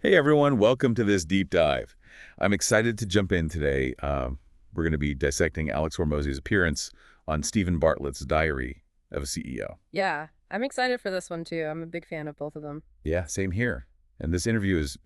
Hey everyone, welcome to this deep dive. I'm excited to jump in today. We're going to be dissecting Alex Hormozy's appearance on Stephen Bartlett's Diary of a CEO. Yeah, I'm excited for this one too. I'm a big fan of both of them. Yeah, same here. And this interview is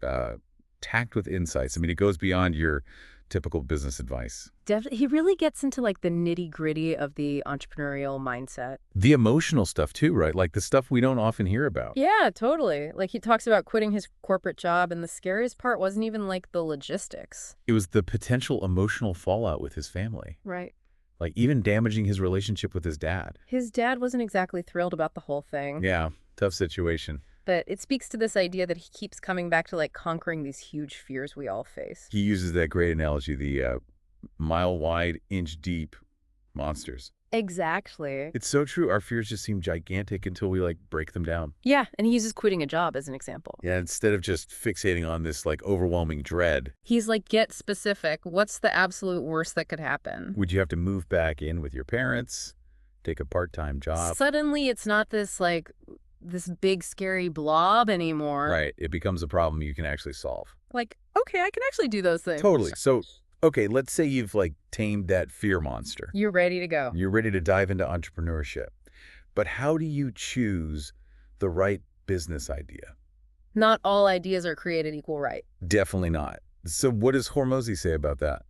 tacked with insights. I mean, it goes beyond your typical business advice. Definitely, he really gets into like the nitty-gritty of the entrepreneurial mindset. The emotional stuff too, right? Like the stuff we don't often hear about. Yeah, totally. Like he talks about quitting his corporate job, and the scariest part wasn't even like the logistics. It was the potential emotional fallout with his family, Right. like even damaging his relationship with his dad. His dad wasn't exactly thrilled about the whole thing. Yeah, tough situation. But it speaks to this idea that he keeps coming back to like conquering these huge fears we all face. He uses that great analogy, the mile wide, inch deep monsters. Exactly. It's so true. Our fears just seem gigantic until we like break them down. Yeah, and he uses quitting a job as an example. Yeah, instead of just fixating on this like overwhelming dread, He's like, get specific. What's the absolute worst that could happen? would you have to move back in with your parents, take a part-time job? Suddenly, it's not this big scary blob anymore. Right. It becomes a problem you can actually solve. Like, okay, I can actually do those things. Totally. So, okay, let's say you've like tamed that fear monster. You're ready to go. You're ready to dive into entrepreneurship. But how do you choose the right business idea? Not all ideas are created equal, right? Definitely not. So what does Hormozy say about that?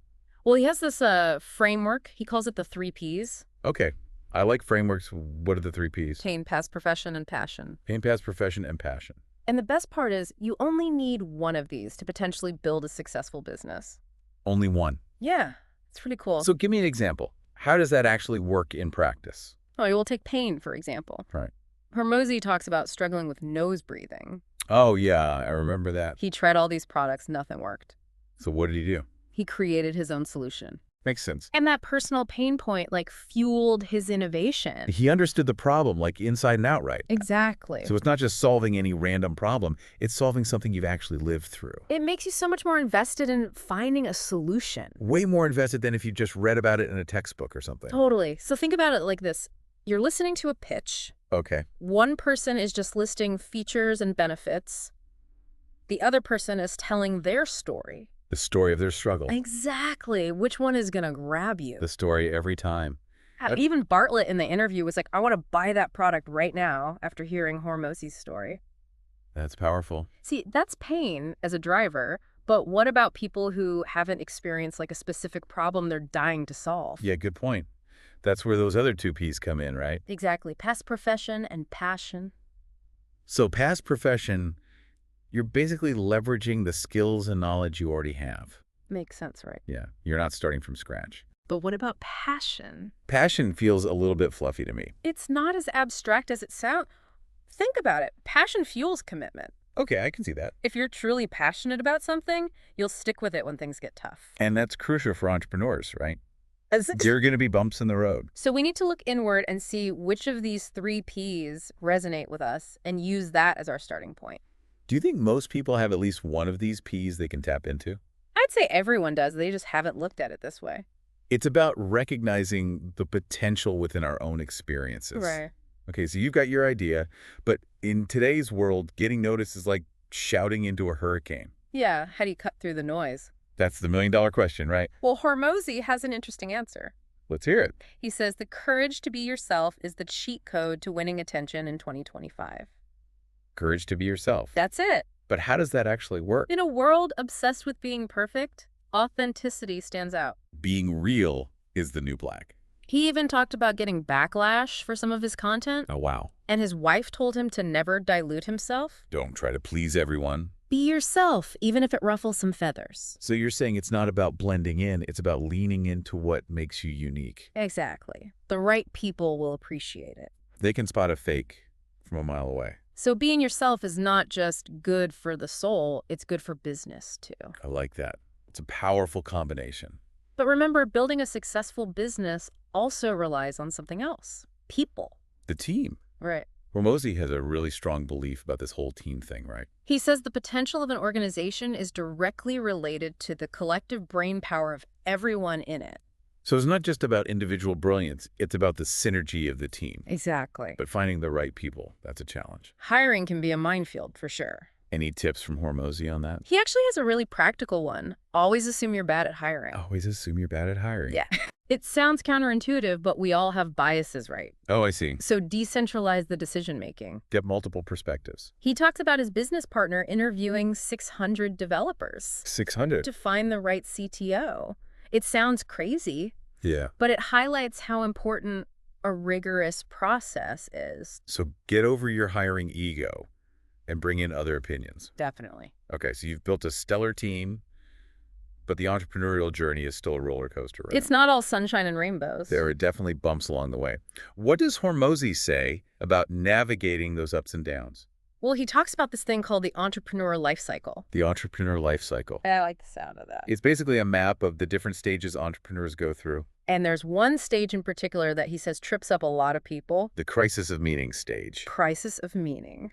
Well, he has this framework. He calls it the 3 Ps. Okay. I like frameworks. What are the 3 Ps? Pain, past, profession, and passion. Pain, past, profession, and passion. And the best part is you only need one of these to potentially build a successful business. Only one. Yeah, it's pretty cool. So give me an example. How does that actually work in practice? Oh, you will take pain, for example. Right. Hormozy talks about struggling with nose breathing. Oh, yeah, I remember that. He tried all these products, nothing worked. So what did he do? He created his own solution. Makes sense. And that personal pain point like fueled his innovation. He understood the problem like inside and out, right? Exactly. So it's not just solving any random problem. It's solving something you've actually lived through. It makes you so much more invested in finding a solution. Way more invested than if you just read about it in a textbook or something. Totally. So think about it like this. You're listening to a pitch. Okay. One person is just listing features and benefits. The other person is telling their story. The story of their struggle. Exactly. Which one is going to grab you? The story every time. Even Bartlett in the interview was like, I want to buy that product right now after hearing Hormozy's story. That's powerful. See, that's pain as a driver, but what about people who haven't experienced like a specific problem they're dying to solve? Yeah, good point. That's where those other 2 Ps come in, right? Exactly. Past profession and passion. So past profession, you're basically leveraging the skills and knowledge you already have. Makes sense, right? Yeah, you're not starting from scratch. But what about passion? Passion feels a little bit fluffy to me. It's not as abstract as it sounds. Think about it. Passion fuels commitment. Okay, I can see that. If you're truly passionate about something, you'll stick with it when things get tough. And that's crucial for entrepreneurs, right? There are going to be bumps in the road. So we need to look inward and see which of these 3 Ps resonate with us and use that as our starting point. Do you think most people have at least one of these Ps they can tap into? I'd say everyone does. They just haven't looked at it this way. It's about recognizing the potential within our own experiences. Right. Okay, so you've got your idea, but in today's world, getting noticed is like shouting into a hurricane. Yeah, how do you cut through the noise? That's the million-dollar question, right? Well, Hormozy has an interesting answer. Let's hear it. He says the courage to be yourself is the cheat code to winning attention in 2025. Courage to be yourself. That's it. But how does that actually work? In a world obsessed with being perfect, authenticity stands out. Being real is the new black. He even talked about getting backlash for some of his content, Oh, wow. and his wife told him to never dilute himself. Don't try to please everyone. Be yourself, even if it ruffles some feathers. So you're saying it's not about blending in, it's about leaning into what makes you unique. Exactly. The right people will appreciate it. They can spot a fake from a mile away. So being yourself is not just good for the soul, it's good for business too. I like that. It's a powerful combination. But remember, building a successful business also relies on something else. People. The team. Right. Hormozy has a really strong belief about this whole team thing, right? He says the potential of an organization is directly related to the collective brain power of everyone in it. So it's not just about individual brilliance, it's about the synergy of the team. Exactly. But finding the right people, that's a challenge. Hiring can be a minefield for sure. Any tips from Hormozy on that? He actually has a really practical one. Always assume you're bad at hiring. Always assume you're bad at hiring. Yeah. It sounds counterintuitive, but we all have biases, right? Oh, I see. So decentralize the decision-making. Get multiple perspectives. He talks about his business partner interviewing 600 developers 600. to find the right CTO. It sounds crazy, Yeah. but it highlights how important a rigorous process is. So get over your hiring ego and bring in other opinions. Definitely. Okay, so you've built a stellar team, but the entrepreneurial journey is still a roller coaster, right? It's not all sunshine and rainbows. There are definitely bumps along the way. What does Hormozy say about navigating those ups and downs? Well, he talks about this thing called the entrepreneur life cycle. The entrepreneur life cycle. I like the sound of that. It's basically a map of the different stages entrepreneurs go through. And there's one stage in particular that he says trips up a lot of people. The crisis of meaning stage. Crisis of meaning.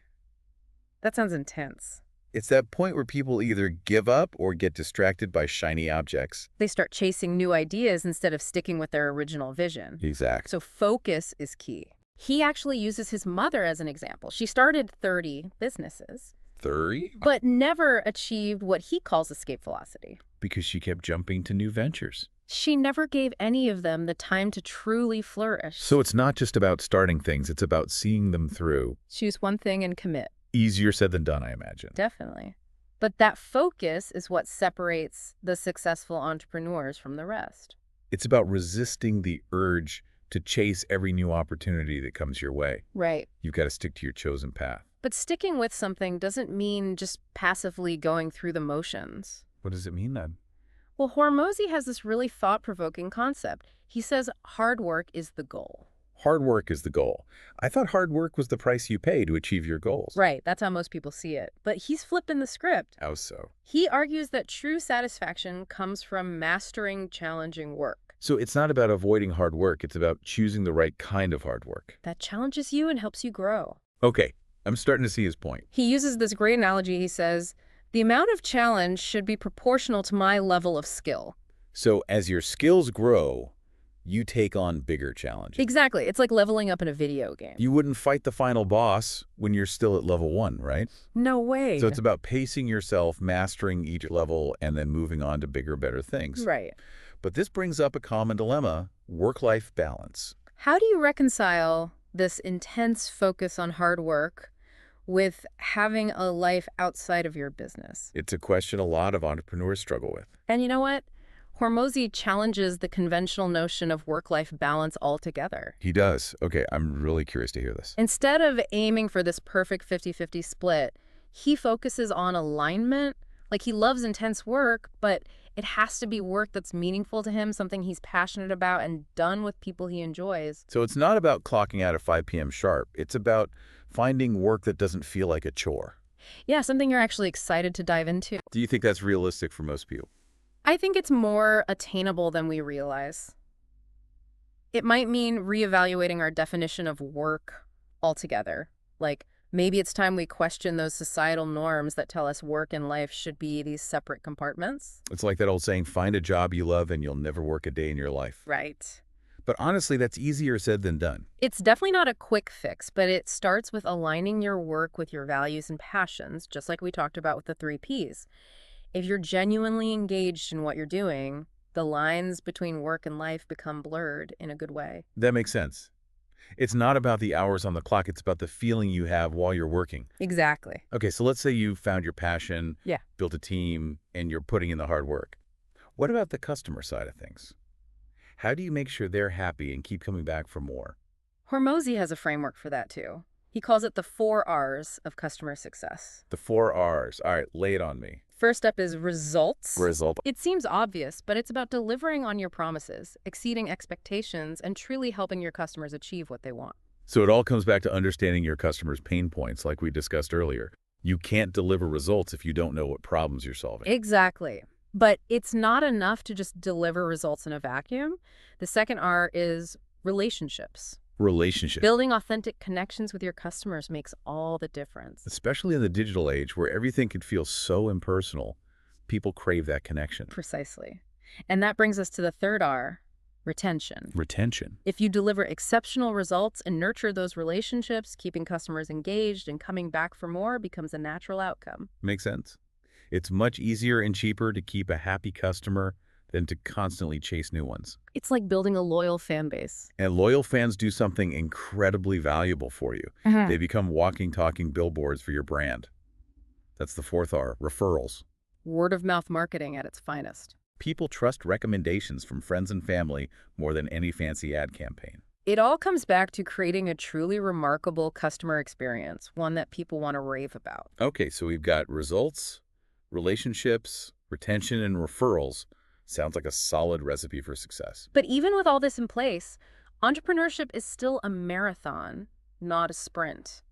That sounds intense. It's that point where people either give up or get distracted by shiny objects. They start chasing new ideas instead of sticking with their original vision. Exact. So focus is key. He actually uses his mother as an example. She started 30 businesses, 30? but never achieved what he calls escape velocity. Because she kept jumping to new ventures. She never gave any of them the time to truly flourish. So it's not just about starting things, it's about seeing them through. Choose one thing and commit. Easier said than done, I imagine. Definitely. But that focus is what separates the successful entrepreneurs from the rest. It's about resisting the urge to chase every new opportunity that comes your way. Right. You've got to stick to your chosen path. But sticking with something doesn't mean just passively going through the motions. What does it mean then? Well, Hormozy has this really thought-provoking concept. He says hard work is the goal. Hard work is the goal. I thought hard work was the price you pay to achieve your goals. Right, that's how most people see it. But he's flipping the script. How so? He argues that true satisfaction comes from mastering challenging work. So it's not about avoiding hard work, it's about choosing the right kind of hard work. That challenges you and helps you grow. Okay, I'm starting to see his point. He uses this great analogy. He says, the amount of challenge should be proportional to my level of skill. So as your skills grow, you take on bigger challenges. Exactly. It's like leveling up in a video game. You wouldn't fight the final boss when you're still at level 1, right? No way. So it's about pacing yourself, mastering each level, and then moving on to bigger, better things. Right. But this brings up a common dilemma, work-life balance. How do you reconcile this intense focus on hard work with having a life outside of your business? It's a question a lot of entrepreneurs struggle with. And you know what? Hormozy challenges the conventional notion of work-life balance altogether. He does. Okay, I'm really curious to hear this. Instead of aiming for this perfect 50-50 split, he focuses on alignment. Like, he loves intense work, but it has to be work that's meaningful to him, something he's passionate about and done with people he enjoys. So it's not about clocking out at 5 p.m. sharp. It's about finding work that doesn't feel like a chore. Yeah, something you're actually excited to dive into. Do you think that's realistic for most people? I think it's more attainable than we realize. It might mean reevaluating our definition of work altogether. Like, maybe it's time we question those societal norms that tell us work and life should be these separate compartments. It's like that old saying, find a job you love and you'll never work a day in your life. Right. But honestly, that's easier said than done. It's definitely not a quick fix, but it starts with aligning your work with your values and passions, just like we talked about with the 3 Ps. If you're genuinely engaged in what you're doing, the lines between work and life become blurred in a good way. That makes sense. It's not about the hours on the clock. It's about the feeling you have while you're working. Exactly. Okay, so let's say you found your passion, Yeah. built a team, and you're putting in the hard work. What about the customer side of things? How do you make sure they're happy and keep coming back for more? Hormozy has a framework for that too. He calls it the 4 R's of customer success. The 4 R's. All right, lay it on me. First up is results. Result. It seems obvious, but it's about delivering on your promises, exceeding expectations, and truly helping your customers achieve what they want. So it all comes back to understanding your customers' pain points, like we discussed earlier. You can't deliver results if you don't know what problems you're solving. Exactly. But it's not enough to just deliver results in a vacuum. The second R is relationships. Relationship. Building authentic connections with your customers makes all the difference. Especially in the digital age where everything can feel so impersonal, people crave that connection. Precisely. And that brings us to the third R, Retention. Retention. If you deliver exceptional results and nurture those relationships, keeping customers engaged and coming back for more becomes a natural outcome. Makes sense. It's much easier and cheaper to keep a happy customer than to constantly chase new ones. It's like building a loyal fan base. And loyal fans do something incredibly valuable for you. They become walking, talking billboards for your brand. That's the fourth R, referrals. Word of mouth marketing at its finest. People trust recommendations from friends and family more than any fancy ad campaign. It all comes back to creating a truly remarkable customer experience, one that people want to rave about. Okay, so we've got results, relationships, retention, and referrals. Sounds like a solid recipe for success. But even with all this in place, entrepreneurship is still a marathon, not a sprint.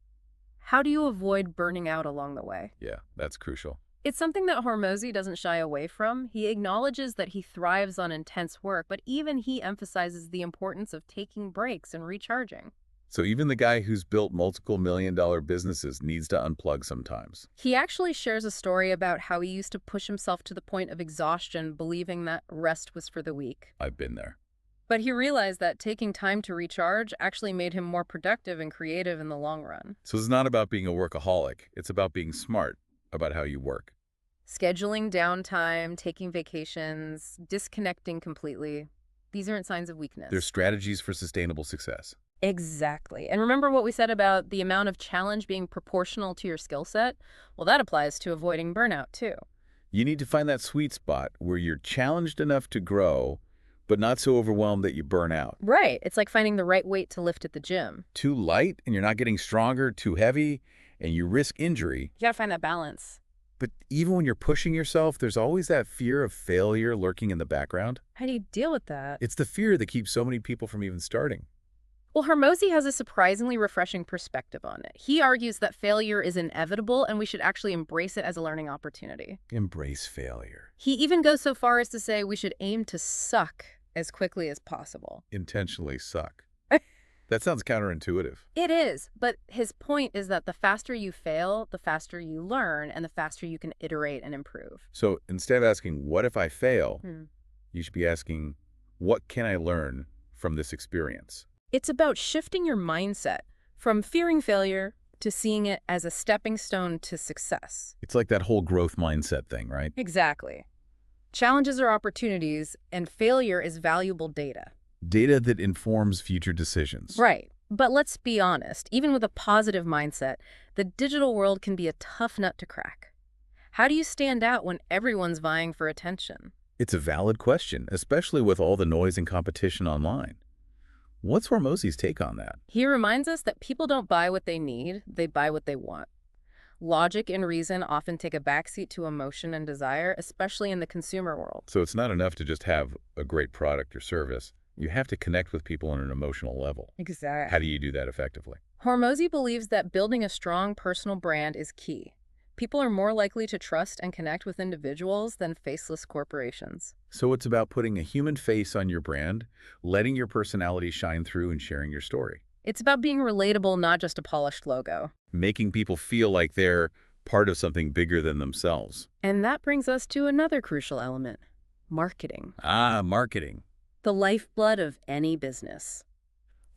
How do you avoid burning out along the way? Yeah, that's crucial. It's something that Hormozi doesn't shy away from. He acknowledges that he thrives on intense work, but even he emphasizes the importance of taking breaks and recharging. So even the guy who's built multiple million-dollar businesses needs to unplug sometimes. He actually shares a story about how he used to push himself to the point of exhaustion, believing that rest was for the weak. I've been there. But he realized that taking time to recharge actually made him more productive and creative in the long run. So it's not about being a workaholic. It's about being smart about how you work. Scheduling downtime, taking vacations, disconnecting completely. These aren't signs of weakness. They're strategies for sustainable success. Exactly. And remember what we said about the amount of challenge being proportional to your skill set? Well, that applies to avoiding burnout, too. You need to find that sweet spot where you're challenged enough to grow, but not so overwhelmed that you burn out. Right. It's like finding the right weight to lift at the gym. Too light and you're not getting stronger, too heavy, and you risk injury. You gotta find that balance. But even when you're pushing yourself, there's always that fear of failure lurking in the background. How do you deal with that? It's the fear that keeps so many people from even starting. Well, Hormozi has a surprisingly refreshing perspective on it. He argues that failure is inevitable and we should actually embrace it as a learning opportunity. Embrace failure. He even goes so far as to say we should aim to suck as quickly as possible. Intentionally suck. That sounds counterintuitive. It is, but his point is that the faster you fail, the faster you learn, and the faster you can iterate and improve. So instead of asking, what if I fail, you should be asking, what can I learn from this experience? It's about shifting your mindset from fearing failure to seeing it as a stepping stone to success. It's like that whole growth mindset thing, right? Exactly. Challenges are opportunities, and failure is valuable data. Data that informs future decisions. Right. But let's be honest, even with a positive mindset, the digital world can be a tough nut to crack. How do you stand out when everyone's vying for attention? It's a valid question, especially with all the noise and competition online. What's Hormozi's take on that? He reminds us that people don't buy what they need, they buy what they want. Logic and reason often take a backseat to emotion and desire, especially in the consumer world. So it's not enough to just have a great product or service. You have to connect with people on an emotional level. Exactly. How do you do that effectively? Hormozi believes that building a strong personal brand is key. People are more likely to trust and connect with individuals than faceless corporations. So it's about putting a human face on your brand, letting your personality shine through, and sharing your story. It's about being relatable, not just a polished logo. Making people feel like they're part of something bigger than themselves. And that brings us to another crucial element: marketing. Marketing. The lifeblood of any business.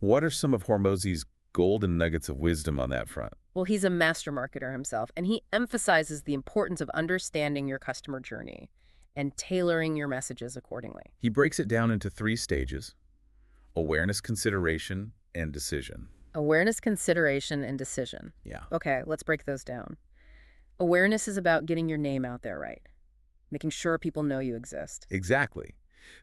What are some of Hormozi's golden nuggets of wisdom on that front? Well, he's a master marketer himself, and he emphasizes the importance of understanding your customer journey and tailoring your messages accordingly. He breaks it down into 3 stages: awareness, consideration, and decision. Awareness, consideration, and decision. Yeah. Okay, let's break those down. Awareness is about getting your name out there right, making sure people know you exist. Exactly.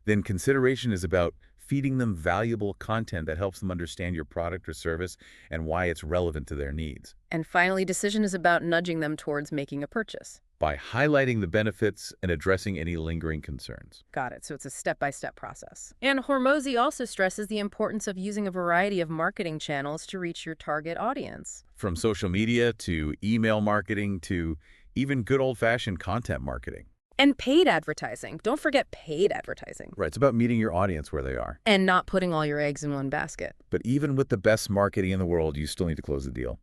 Then consideration is about feeding them valuable content that helps them understand your product or service and why it's relevant to their needs. And finally, decision is about nudging them towards making a purchase. By highlighting the benefits and addressing any lingering concerns. Got it. So it's a step-by-step process. And Hormozi also stresses the importance of using a variety of marketing channels to reach your target audience. From social media to email marketing to even good old-fashioned content marketing. And paid advertising. Don't forget paid advertising. Right, it's about meeting your audience where they are. And not putting all your eggs in one basket. But even with the best marketing in the world, you still need to close the deal.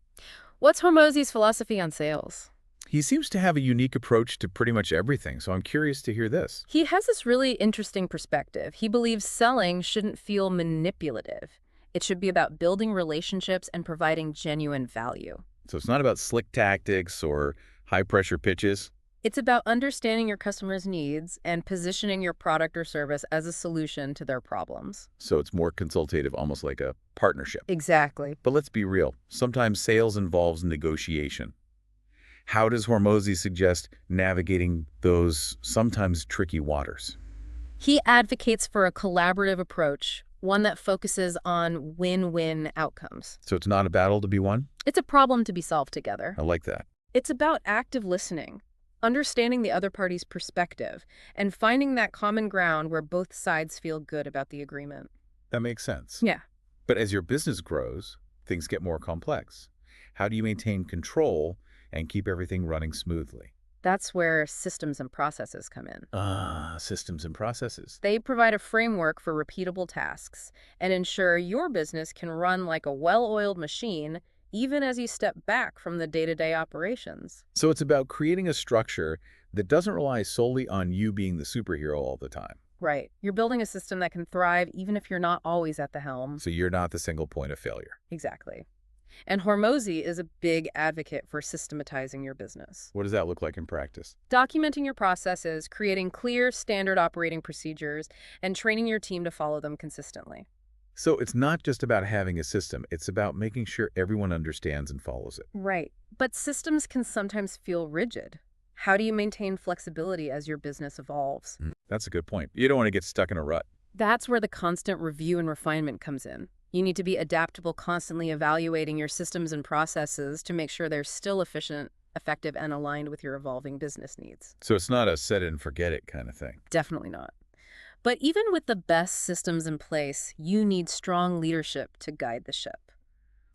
What's Hormozi's philosophy on sales? He seems to have a unique approach to pretty much everything, so I'm curious to hear this. He has this really interesting perspective. He believes selling shouldn't feel manipulative. It should be about building relationships and providing genuine value. So it's not about slick tactics or high-pressure pitches. It's about understanding your customers' needs and positioning your product or service as a solution to their problems. So it's more consultative, almost like a partnership. Exactly. But let's be real. Sometimes sales involves negotiation. How does Hormozy suggest navigating those sometimes tricky waters? He advocates for a collaborative approach, one that focuses on win-win outcomes. So it's not a battle to be won? It's a problem to be solved together. I like that. It's about active listening, understanding the other party's perspective, and finding that common ground where both sides feel good about the agreement. That makes sense. Yeah. But as your business grows, things get more complex. How do you maintain control and keep everything running smoothly? That's where systems and processes come in. Systems and processes. They provide a framework for repeatable tasks and ensure your business can run like a well-oiled machine even as you step back from the day-to-day operations. So it's about creating a structure that doesn't rely solely on you being the superhero all the time. Right. You're building a system that can thrive even if you're not always at the helm. So you're not the single point of failure. Exactly. And Hormozy is a big advocate for systematizing your business. What does that look like in practice? Documenting your processes, creating clear standard operating procedures, and training your team to follow them consistently. So it's not just about having a system, it's about making sure everyone understands and follows it. Right. But systems can sometimes feel rigid. How do you maintain flexibility as your business evolves? That's a good point. You don't want to get stuck in a rut. That's where the constant review and refinement comes in. You need to be adaptable, constantly evaluating your systems and processes to make sure they're still efficient, effective, and aligned with your evolving business needs. So it's not a set it and forget it kind of thing. Definitely not. But even with the best systems in place, you need strong leadership to guide the ship.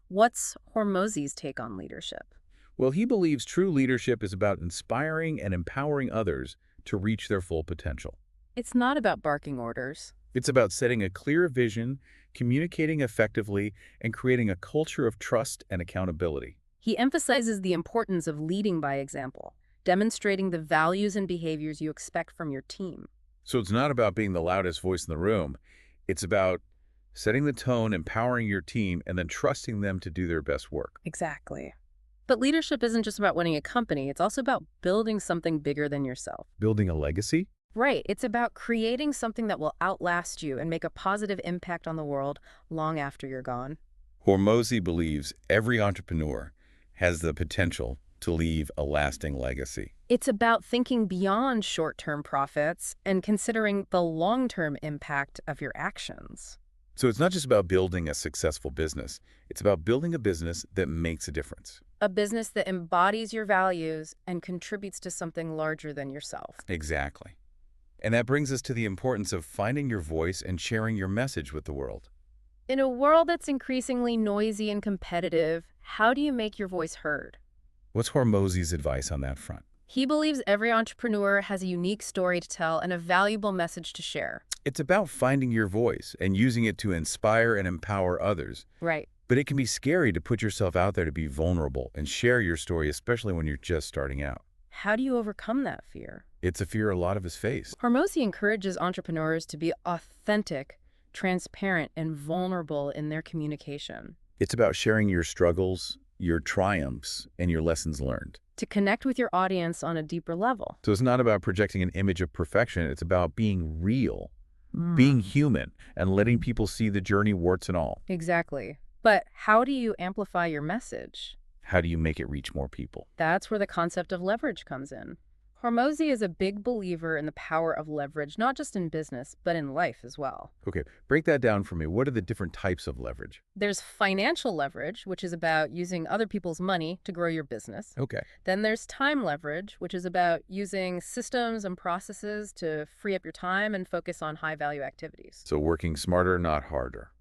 What's Hormozy's take on leadership? Well, he believes true leadership is about inspiring and empowering others to reach their full potential. It's not about barking orders. It's about setting a clear vision, communicating effectively, and creating a culture of trust and accountability. He emphasizes the importance of leading by example, demonstrating the values and behaviors you expect from your team. So it's not about being the loudest voice in the room. It's about setting the tone, empowering your team, and then trusting them to do their best work. Exactly. But leadership isn't just about running a company. It's also about building something bigger than yourself. Building a legacy? Right. It's about creating something that will outlast you and make a positive impact on the world long after you're gone. Hormozy believes every entrepreneur has the potential to leave a lasting legacy. It's about thinking beyond short-term profits and considering the long-term impact of your actions. So it's not just about building a successful business. It's about building a business that makes a difference. A business that embodies your values and contributes to something larger than yourself. Exactly. And that brings us to the importance of finding your voice and sharing your message with the world. In a world that's increasingly noisy and competitive, how do you make your voice heard? What's Hormozy's advice on that front? He believes every entrepreneur has a unique story to tell and a valuable message to share. It's about finding your voice and using it to inspire and empower others. Right. But it can be scary to put yourself out there to be vulnerable and share your story, especially when you're just starting out. How do you overcome that fear? It's a fear a lot of us face. Hormozy encourages entrepreneurs to be authentic, transparent, and vulnerable in their communication. It's about sharing your struggles, your triumphs, and your lessons learned. To connect with your audience on a deeper level. So it's not about projecting an image of perfection. It's about being real, being human, and letting people see the journey, warts and all. Exactly. But how do you amplify your message? How do you make it reach more people? That's where the concept of leverage comes in. Hormozy is a big believer in the power of leverage, not just in business, but in life as well. Okay, break that down for me. What are the different types of leverage? There's financial leverage, which is about using other people's money to grow your business. Okay. Then there's time leverage, which is about using systems and processes to free up your time and focus on high-value activities. So working smarter, not harder.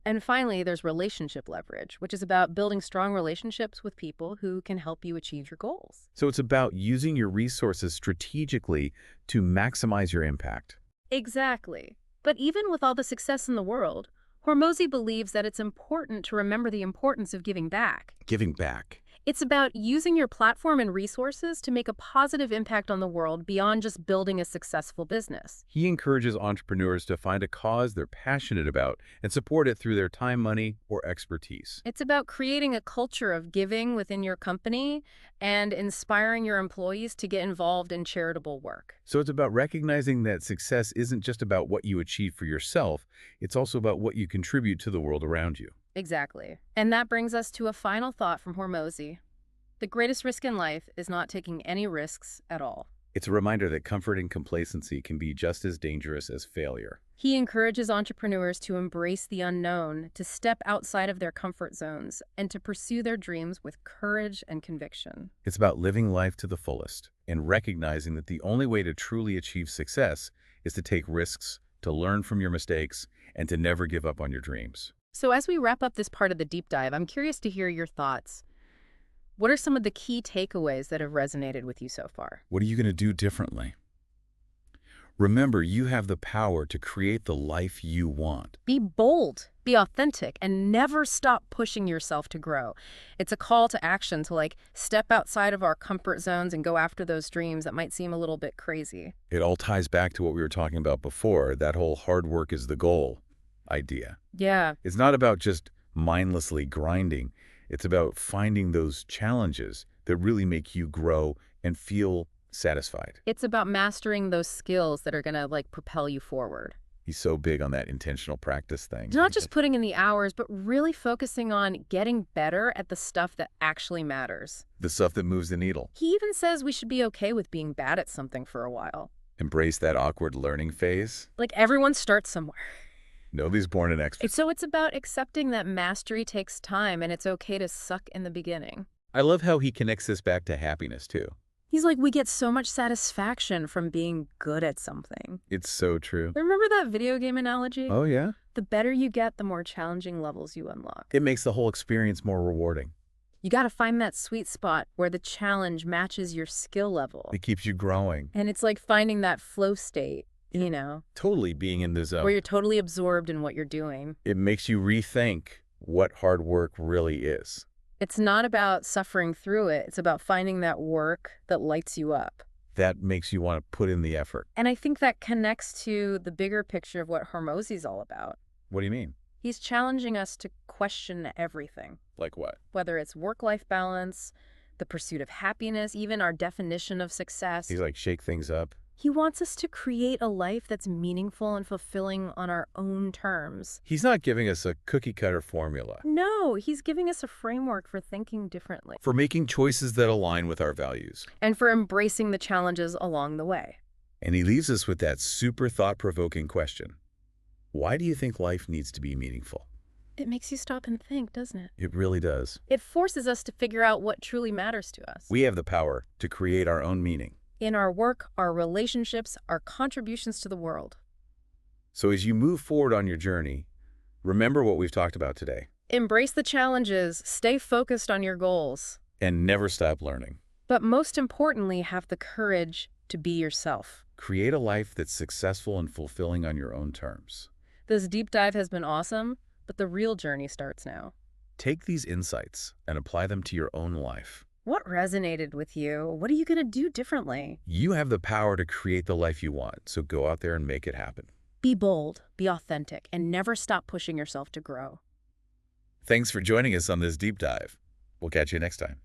And finally, there's relationship leverage, which is about building strong relationships with people who can help you achieve your goals. So it's about using your resources strategically to maximize your impact. Exactly. But even with all the success in the world, Hormozy believes that it's important to remember the importance of giving back. Giving back. It's about using your platform and resources to make a positive impact on the world beyond just building a successful business. He encourages entrepreneurs to find a cause they're passionate about and support it through their time, money, or expertise. It's about creating a culture of giving within your company and inspiring your employees to get involved in charitable work. So it's about recognizing that success isn't just about what you achieve for yourself, it's also about what you contribute to the world around you. Exactly. And that brings us to a final thought from Hormozi. The greatest risk in life is not taking any risks at all. It's a reminder that comfort and complacency can be just as dangerous as failure. He encourages entrepreneurs to embrace the unknown, to step outside of their comfort zones, and to pursue their dreams with courage and conviction. It's about living life to the fullest and recognizing that the only way to truly achieve success is to take risks, to learn from your mistakes, and to never give up on your dreams. So as we wrap up this part of the deep dive, I'm curious to hear your thoughts. What are some of the key takeaways that have resonated with you so far? What are you going to do differently? Remember, you have the power to create the life you want. Be bold, be authentic, and never stop pushing yourself to grow. It's a call to action to step outside of our comfort zones and go after those dreams that might seem a little bit crazy. It all ties back to what we were talking about before, that whole hard work is the goal idea. Yeah, It's not about just mindlessly grinding. It's about finding those challenges that really make you grow and feel satisfied. it's about mastering those skills that are going to propel you forward. He's so big on that intentional practice thing. Not just putting in the hours, but really focusing on getting better at the stuff that actually matters. The stuff that moves the needle. He even says we should be okay with being bad at something for a while. Embrace that awkward learning phase. Everyone starts somewhere. Nobody's born an expert. So it's about accepting that mastery takes time and it's okay to suck in the beginning. I love how he connects this back to happiness, too. He's like, we get so much satisfaction from being good at something. It's so true. Remember that video game analogy? Oh, yeah? The better you get, the more challenging levels you unlock. It makes the whole experience more rewarding. You got to find that sweet spot where the challenge matches your skill level. It keeps you growing. And it's like finding that flow state, Totally being in the zone. where you're totally absorbed in what you're doing. It makes you rethink what hard work really is. It's not about suffering through it. It's about finding that work that lights you up. That makes you want to put in the effort. And I think that connects to the bigger picture of what Hormozi's all about. What do you mean? He's challenging us to question everything, Like what? whether it's work-life balance, the pursuit of happiness, even our definition of success. He's like, shake things up. He wants us to create a life that's meaningful and fulfilling on our own terms. He's not giving us a cookie-cutter formula. No, he's giving us a framework for thinking differently For making choices that align with our values. and for embracing the challenges along the way. And he leaves us with that super thought-provoking question. Why do you think life needs to be meaningful? It makes you stop and think, doesn't it? It really does. It forces us to figure out what truly matters to us. We have the power to create our own meaning. In our work, our relationships, our contributions to the world. So as you move forward on your journey, remember what we've talked about today. Embrace the challenges, stay focused on your goals, And never stop learning. but most importantly, have the courage to be yourself. Create a life that's successful and fulfilling on your own terms. This deep dive has been awesome, but the real journey starts now. Take these insights and apply them to your own life. What resonated with you? What are you going to do differently? You have the power to create the life you want, so go out there and make it happen. Be bold, be authentic, and never stop pushing yourself to grow. Thanks for joining us on this deep dive. We'll catch you next time.